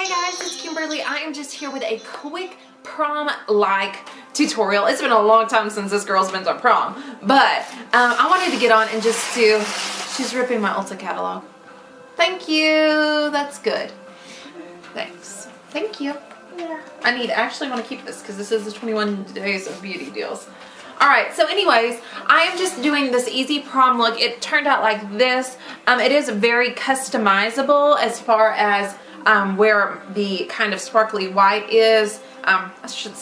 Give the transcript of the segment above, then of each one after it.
Hey guys, it's Kimberly. I am just here with a quick prom-like tutorial. It's been a long time since this girl's been to prom, but I wanted to get on and just do, she's ripping my Ulta catalog. Thank you, that's good. Thanks. Thank you. Yeah. I actually want to keep this because this is the 21 days of beauty deals. Alright, so anyways, I am just doing this easy prom look. It turned out like this. It is very customizable as far as where the kind of sparkly white is. I shouldn't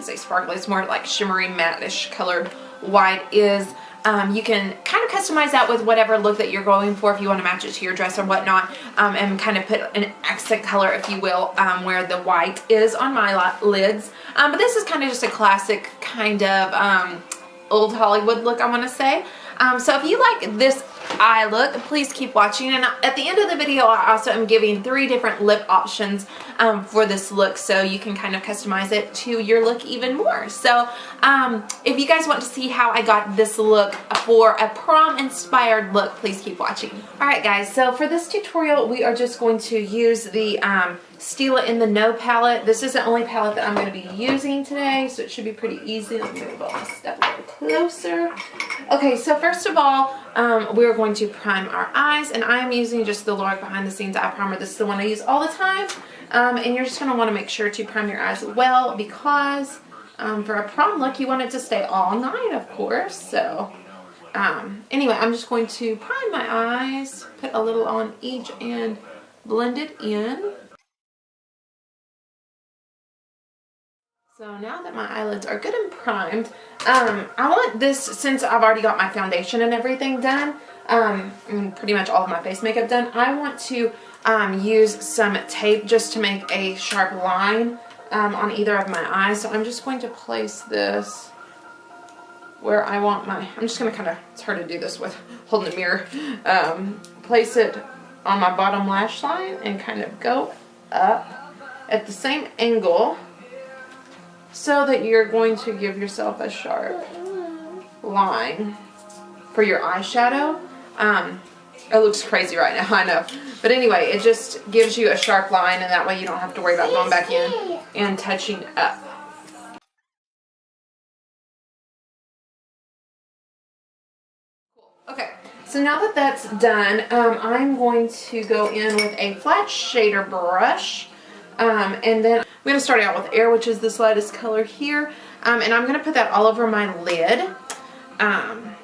say sparkly, it's more like shimmery matte-ish colored white is. You can kind of customize that with whatever look that you're going for if you want to match it to your dress or whatnot, and kind of put an accent color, if you will, where the white is on my lids. But this is kind of just a classic kind of old Hollywood look, I want to say. So if you like this eye look, please keep watching, and at the end of the video I also am giving 3 different lip options for this look, so you can kind of customize it to your look even more. So if you guys want to see how I got this look for a prom inspired look, please keep watching. Alright guys, so for this tutorial we are just going to use the Stilla in the No palette. This is the only palette that I'm going to be using today, so it should be pretty easy. Let me move on a step a little closer. Okay, so first of all, we're going to prime our eyes, and I am using just the Lorac Behind the Scenes Eye Primer. This is the one I use all the time, and you're just going to want to make sure to prime your eyes well because for a prom look, you want it to stay all night, of course. So anyway, I'm just going to prime my eyes, put a little on each, and blend it in. So now that my eyelids are good and primed, I want this, since I've already got my foundation and everything done, and pretty much all of my face makeup done, I want to use some tape just to make a sharp line on either of my eyes. So I'm just going to place this where I want my, I'm just going to kind of, it's hard to do this with holding the mirror, place it on my bottom lash line and kind of go up at the same angle, so that you're going to give yourself a sharp line for your eyeshadow. It looks crazy right now, I know. But anyway, it just gives you a sharp line, and that way you don't have to worry about going back in and touching up. Okay, so now that that's done, I'm going to go in with a flat shader brush. And then I'm going to start out with Air, which is this lightest color here, and I'm going to put that all over my lid, and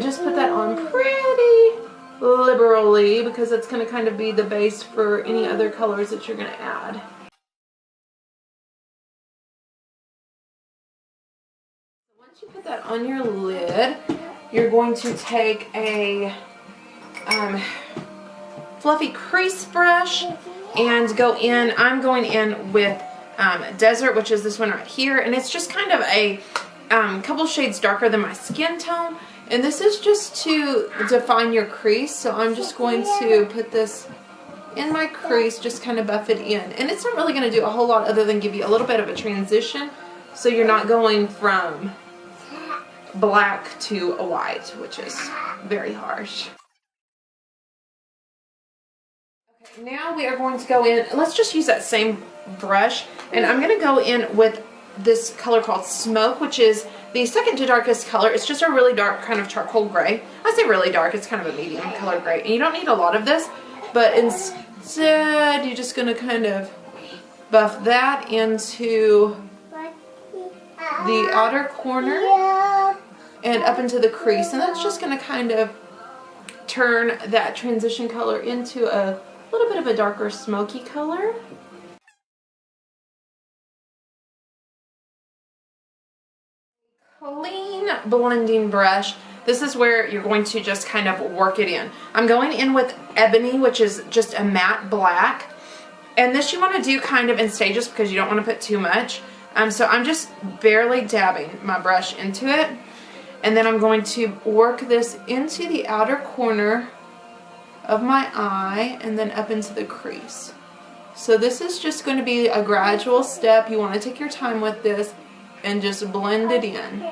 just put that on pretty liberally because it's going to kind of be the base for any other colors that you're going to add. Once you put that on your lid, you're going to take a fluffy crease brush and go in. I'm going in with Desert, which is this one right here, and it's just kind of a couple shades darker than my skin tone, and this is just to define your crease. So I'm just going to put this in my crease, just kind of buff it in, and it's not really going to do a whole lot other than give you a little bit of a transition, so you're not going from black to a white, which is very harsh. Now we are going to go in, let's just use that same brush, and I'm going to go in with this color called Smoke, which is the second to darkest color. It's just a really dark kind of charcoal gray. I say really dark, it's kind of a medium color gray, and you don't need a lot of this, but instead you're just going to kind of buff that into the outer corner and up into the crease, and that's just going to kind of turn that transition color into a little bit of a darker smoky color. Clean blending brush. This is where you're going to just kind of work it in. I'm going in with Ebony, which is just a matte black, and this you want to do kind of in stages because you don't want to put too much. So I'm just barely dabbing my brush into it, and then I'm going to work this into the outer corner of my eye and then up into the crease. So this is just going to be a gradual step. You want to take your time with this and just blend it in.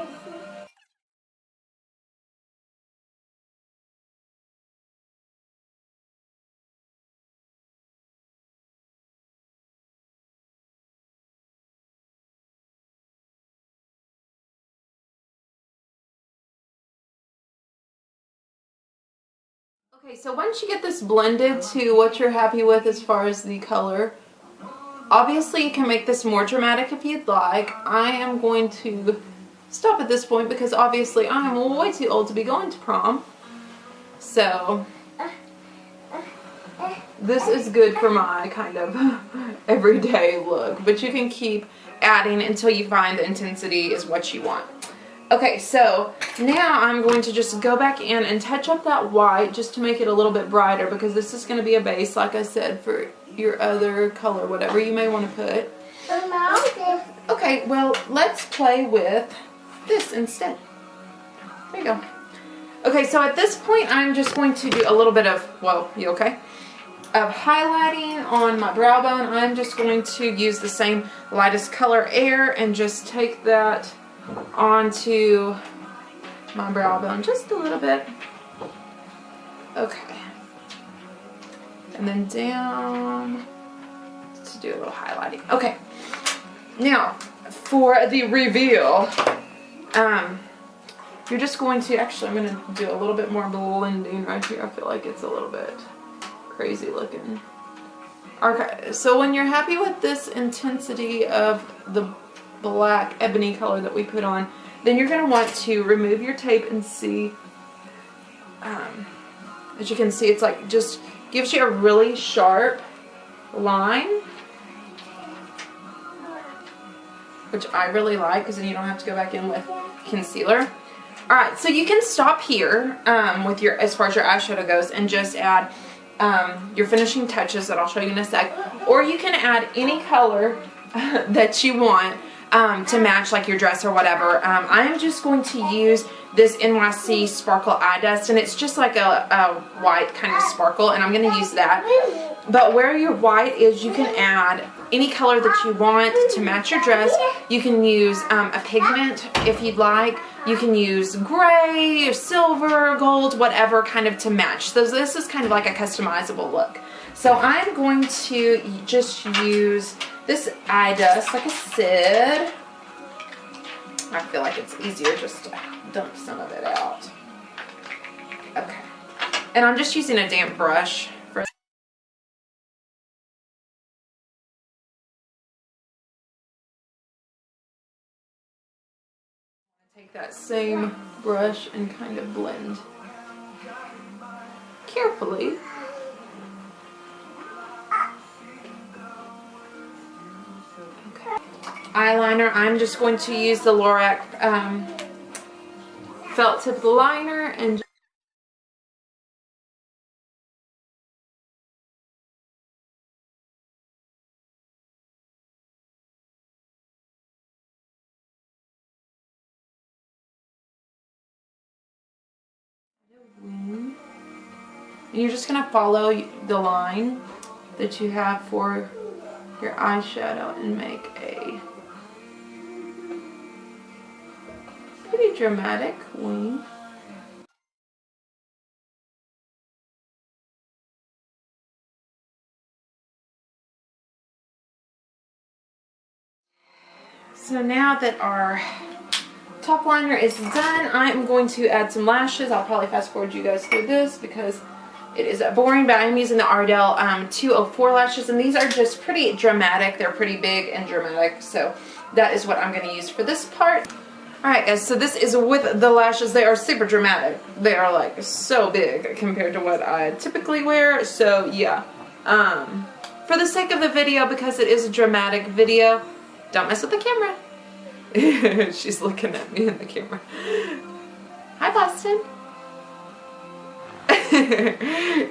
Okay, so once you get this blended to what you're happy with as far as the color, obviously you can make this more dramatic if you'd like. I am going to stop at this point because obviously I am way too old to be going to prom. So this is good for my kind of everyday look, but you can keep adding until you find the intensity is what you want. Okay, so now I'm going to just go back in and touch up that white just to make it a little bit brighter, because this is going to be a base, like I said, for your other color, whatever you may want to put. Okay, well, let's play with this instead. There you go. Okay, so at this point, I'm just going to do a little bit of, well, you okay? Of highlighting on my brow bone. I'm just going to use the same lightest color Air and just take that onto my brow bone just a little bit. Okay. And then down to do a little highlighting. Okay. Now, for the reveal, you're just going to, actually I'm going to do a little bit more blending right here. I feel like it's a little bit crazy looking. Okay, so when you're happy with this intensity of the black ebony color that we put on, then you're going to want to remove your tape and see, as you can see, it's like just gives you a really sharp line, which I really like because then you don't have to go back in with concealer. Alright, so you can stop here with your, as far as your eyeshadow goes, and just add your finishing touches that I'll show you in a sec, or you can add any color that you want to match like your dress or whatever. I'm just going to use this NYC Sparkle Eye Dust, and it's just like a white kind of sparkle, and I'm going to use that. But where your white is, you can add any color that you want to match your dress. You can use a pigment if you'd like. You can use gray, or silver, gold, whatever kind of to match. So this is kind of like a customizable look. So I'm going to just use this eye dust, like I said. I feel like it's easier just to dump some of it out. Okay. And I'm just using a damp brush for take that same brush and kind of blend carefully. Okay. Eyeliner, I'm just going to use the Lorac felt tip liner and and you're just going to follow the line that you have for your eyeshadow and make a pretty dramatic wing. So now that our top liner is done, I'm going to add some lashes. I'll probably fast forward you guys through this because it is boring, but I'm using the Ardell 204 lashes, and these are just pretty dramatic. They're pretty big and dramatic, so that is what I'm going to use for this part. Alright guys, so this is with the lashes. They are super dramatic. They are like so big compared to what I typically wear, so yeah. For the sake of the video, because it is a dramatic video, don't mess with the camera. She's looking at me in the camera. Hi, Boston.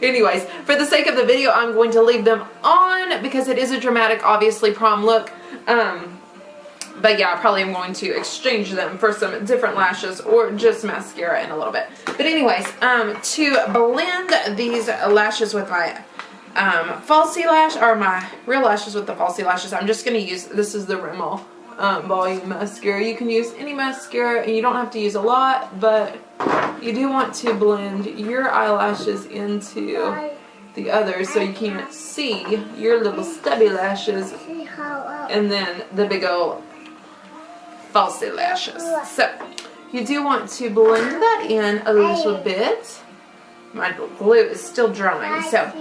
Anyways, for the sake of the video, I'm going to leave them on because it is a dramatic, obviously, prom look. But yeah, I probably am going to exchange them for some different lashes or just mascara in a little bit. But anyways, to blend these lashes with my falsie lash, or my real lashes with the falsie lashes, I'm just going to use, this is the Rimmel volume mascara. You can use any mascara, and you don't have to use a lot, but you do want to blend your eyelashes into the others so you can't see your little stubby lashes and then the big old falsie lashes. So you do want to blend that in a little bit. my glue is still drying. So,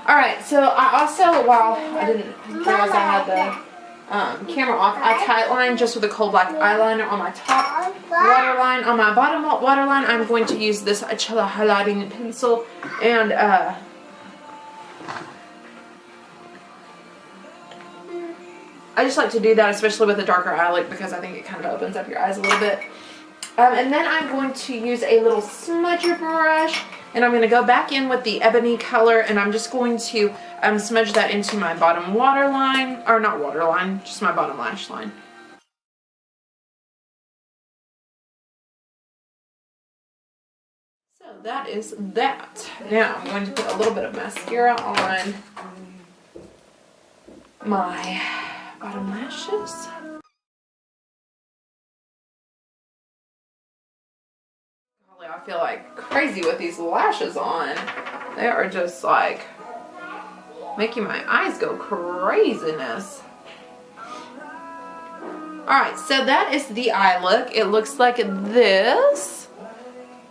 alright, so I also, while I didn't realize I had the camera off, I tight line just with a Khol black eyeliner on my top waterline. On my bottom waterline, I'm going to use this Chella highlighting pencil, and I just like to do that, especially with a darker eye look, because I think it kind of opens up your eyes a little bit. And then I'm going to use a little smudger brush, and I'm going to go back in with the ebony color, and I'm just going to smudge that into my bottom waterline, or not waterline, just my bottom lash line. So that is that. Now I'm going to put a little bit of mascara on my bottom lashes. Golly, I feel like crazy with these lashes on. They are just like making my eyes go craziness. Alright, so that is the eye look. It looks like this.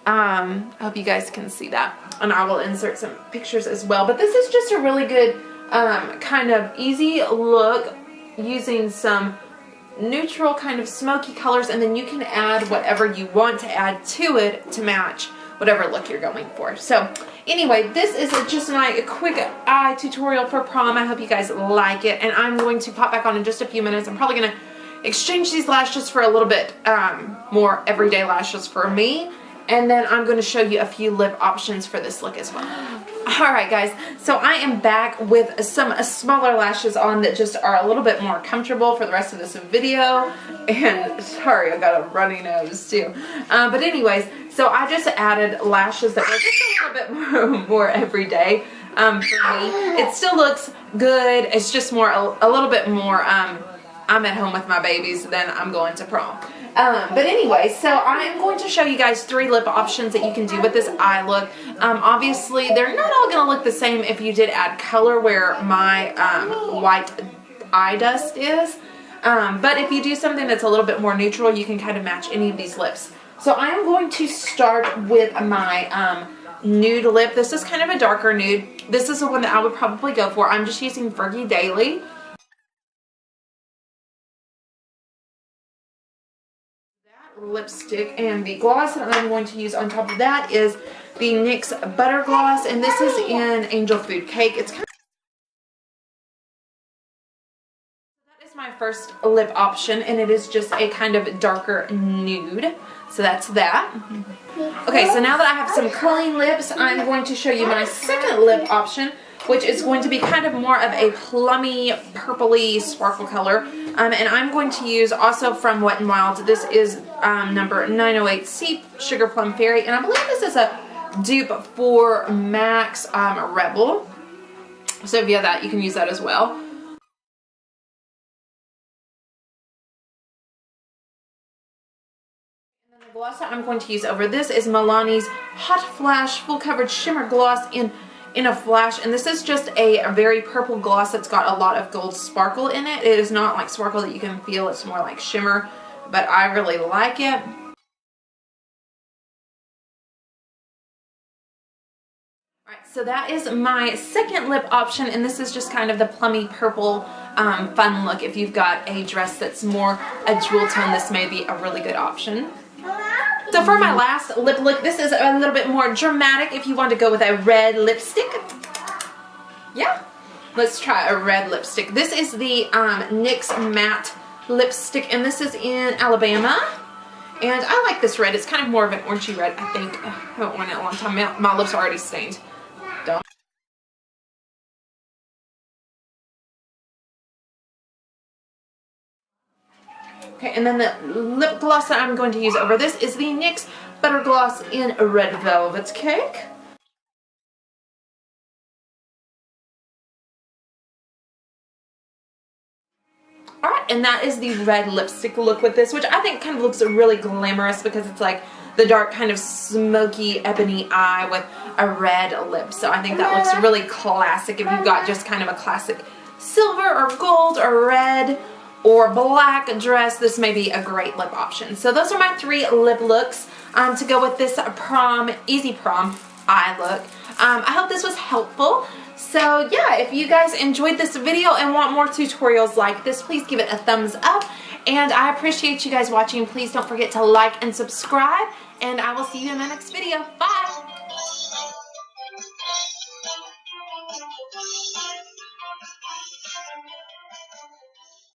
I hope you guys can see that. And I will insert some pictures as well. But this is just a really good kind of easy look, using some neutral kind of smoky colors, and then you can add whatever you want to add to it to match whatever look you're going for. So anyway, this is just my quick eye tutorial for prom. I hope you guys like it, and I'm going to pop back on in just a few minutes. I'm probably going to exchange these lashes for a little bit more everyday lashes for me, and then I'm going to show you a few lip options for this look as well. Alright guys, so I am back with some smaller lashes on that just are a little bit more comfortable for the rest of this video. And sorry, I got a runny nose too. But anyways, so I just added lashes that were just a little bit more everyday for me. It still looks good. It's just more a little bit more I'm at home with my babies than I'm going to prom. But anyway, so I am going to show you guys 3 lip options that you can do with this eye look. Obviously, they're not all going to look the same if you did add color where my white eye dust is. But if you do something that's a little bit more neutral, you can kind of match any of these lips. So I am going to start with my nude lip. This is kind of a darker nude. This is the one that I would probably go for. I'm just using Fergie Daily. Lipstick, and the gloss that I'm going to use on top of that is the NYX Butter Gloss, and this is in Angel Food Cake. It's kind of, that is my first lip option, and it is just a kind of darker nude. So that's that. Okay, so now that I have some clean lips, I'm going to show you my second lip option, which is going to be kind of more of a plummy, purpley sparkle color. And I'm going to use also from Wet n Wild. This is number 908C Sugar Plum Fairy, and I believe this is a dupe for Maxx Rebel. So if you have that, you can use that as well. And then the gloss that I'm going to use over this is Milani's Hot Flash Full Coverage Shimmer Gloss in a flash, and this is just a very purple gloss that's got a lot of gold sparkle in it. It is not like sparkle that you can feel, it's more like shimmer, but I really like it. Alright, so that is my second lip option, and this is just kind of the plummy purple fun look. If you've got a dress that's more a jewel tone, this may be a really good option. So for my last lip look, this is a little bit more dramatic if you want to go with a red lipstick. Yeah, let's try a red lipstick. This is the NYX Matte Lipstick, and this is in Alabama. And I like this red. It's kind of more of an orangey red, I think. I haven't worn it in a long time. My lips are already stained. Don't. Okay, and then the lip gloss that I'm going to use over this is the NYX Butter Gloss in Red Velvet Cake. Alright, and that is the red lipstick look with this, which I think kind of looks really glamorous because it's like the dark kind of smoky ebony eye with a red lip. So I think that looks really classic if you've got just kind of a classic silver or gold or red or black dress. This may be a great lip option. So those are my 3 lip looks to go with this prom, easy prom eye look. I hope this was helpful. So yeah, if you guys enjoyed this video and want more tutorials like this, please give it a thumbs up. And I appreciate you guys watching. Please don't forget to like and subscribe. And I will see you in my next video. Bye!